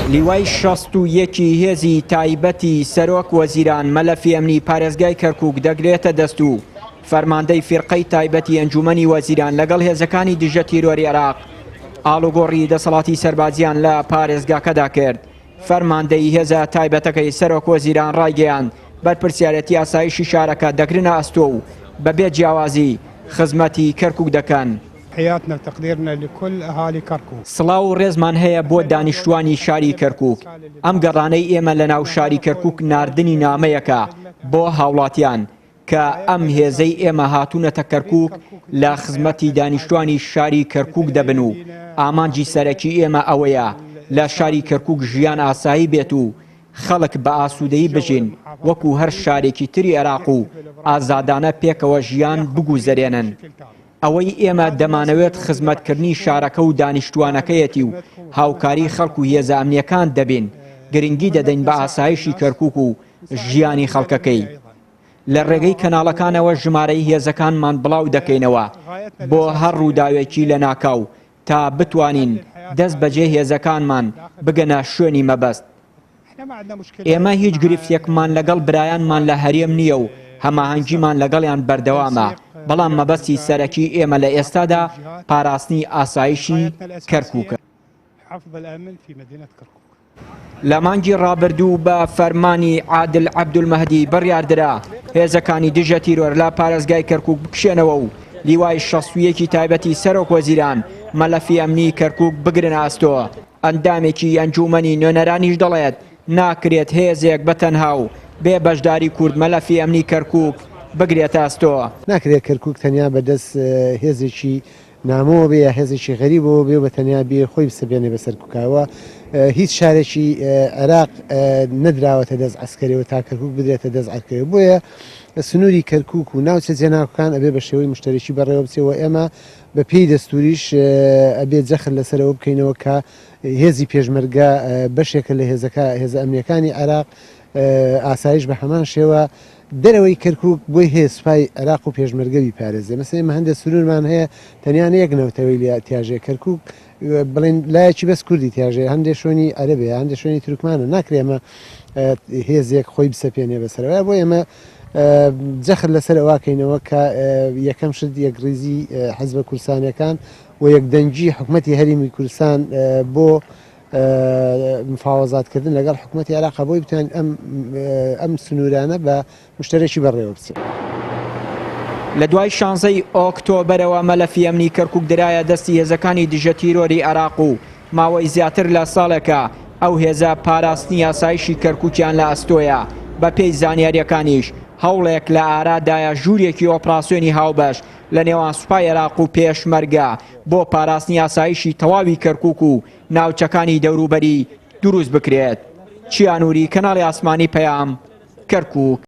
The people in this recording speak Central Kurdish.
لیوای 61 هێزی تایبەتی سەرۆک وەزیران مەلەفی ئەمنی پارێزگای کەرکووک دەگرێتە دەست و فەرماندەی فیرقەی تایبەتی ئەنجومەنی وەزیران لەگەڵ هێزەکانی دژە تیرۆری عێراق ئاڵوگۆڕی دەسەڵاتی سەربازیان لە پارێزگاکەدا کرد. فەرماندەی هێزە تایبەتەکەی سەرۆک وەزیران ڕایگەیاند بەرپرسیارەتی ئاسایشی شارەکە دەگرنە ئەستۆ و بەبێ جیاوازی خزمەتی کەرکووک دەکەن. حياتنا وتقديرنا لكل أهالي كركوك. سڵاو و ڕێزمان هەیە بۆ دانیشتوانی شاری کەرکووک. ئەم گەڕانەی ئێمە لە ناو شاری کەرکووک ناردنی نامەیەکە بۆ هاوڵاتیان کە ئەم هێزەی ئێمە هاتوونەتە کەرکووک لە خزمەتی دانیشتوانی شاری کەرکووک دەبن و ئامانجی سەرەکی ئێمە ئەوەیە لە شاری کەرکووک ژیان ئاسایی بێت و خەڵک بە ئاسوودەیی بژین وەکو هەر شارێکی تری عێراق و ئازادانە پێکەوە ژیان بگوزەرێنن. ئەوەی ئێمە دەمانەوێت خزمەتکردنی شارەکە و دانیشتوانەکەیەتی و هاوکاری خەڵک و هێزە ئەمنیەکان دەبین گرنگی دەدەین بە ئاسایشی کەرکووک و ژیانی خەڵکەکەی. لە ڕێگەی کەناڵەکانەوە ژمارەی هێزەکانمان بڵاو دەکەینەوە بۆ هەر ڕووداوێکی لە ناکاو تا بتوانین دەست بەجێ هێزەکانمان بگەنە شوێنی مەبەست. ئێمە هیچ گرفتێکمان لەگەڵ برایانمان لە هەرێم نییە و هەماهەنگیمان لەگەڵیان بەردەوامە، بەڵام مەبەستی سەرەکی ئێمە لە ئێستادا پاراستنی ئاسایشی کەرکووکە. لە مانگی ڕابردوو بە فەرمانی عادل عەبدولمەهدی بڕیاردرا هێزەکانی دژە تیرۆر لە پارێزگای کەرکووک بکشێنەوە و لیوای 61 تایبەتی سەرۆک وەزیران مەلەفی ئەمنی کەرکووک بگرن ئاستۆ. ئەندامێکی ئەنجومەنی نوێنەرانیش دەڵێت ناکرێت هێزێک بەتەنها و بێ بەشداری کورد مەلەفی ئەمنی کەرکووک بگرێت ئاستۆ. ناکرێت کەرکووک تەنیا بەدەست هێزێکی نامەوە بێ یا هێزێکی غەریبەوە بێ بە تەنیا بێ خۆی بسەبێنێ بەسەر کوکاوە. هیچ شارێکی عێراق نەدراوەتە دەست عەسکەریەوە تا کەرکووک بدرێتە دەست عەسکەریەوە. بۆیە سنووری کەرکووک و ناوچە جێناوەکان ئەبێ بە شێوەی مشتەرێکی بەڕێوە بچێەوە. ئێمە بە پێی دەستوریش ئەبێ جەخت لەسەرەوە بکەینەوە کە هێزی پێشمەرگە بەشێکە لە هێزە ئەمنیەکانی عێراق ئاسایش بە هەمان شێوە دەرەوەی کەرکووک بۆی هەیە سوپای عێراق و پێشمەرگەوی پارێزێ. مەسەڵەن ئێمە هەندێک سنوورمان هەیە تەنیان یەک نەوتەوەی لە تیاژێ کەرکووک بڵێن لایەکی بەس کوردی تیاژێ، هەندێک شوێنی عەرەبێ، هەندێک شوێنی تورکمانە. ناکرێ ئەمە هێزێک خۆی بسەپێنێ بەسەرەوە. بۆ ئێمە جەخت لەسەر ئەواکەینەوە کە یەکەم شت یەکڕێزی حەزبە کوردستانیەکان و یەکدەنگی حکوومەتی هەرێمی کوردستان بۆ مفاوەزاتکردن لەگەڵ حکوومەتی عێراق بۆی بتوان ئەم سنوورانە بە مشتەرێکی بەڕێوە بچێت. لە دوای 16 ئۆکتۆبەرەوە مەلەفی ئەمنی کەرکووک درایە دەستی هێزەکانی دژە تیرۆری عێراق و ماوەی زیاتر لە ساڵێکە ئەو هێزە پاراستنی ئاسایشی کەرکووکیان لە ئەستۆیە. بە پێی زانیاریەکانیش هەوڵێک لە ئارادایە ژوورێکی ئۆپراسیۆنی هاوبەش لە نێوان سوپای عێراق و پێشمەرگە بۆ پاراستنی ئاسایشی تەواوی کەرکووک و ناوچەکانی دەوروبەری دروست بکرێت. چیانووری کەناڵی ئاسمانی پەیام کەرکووک.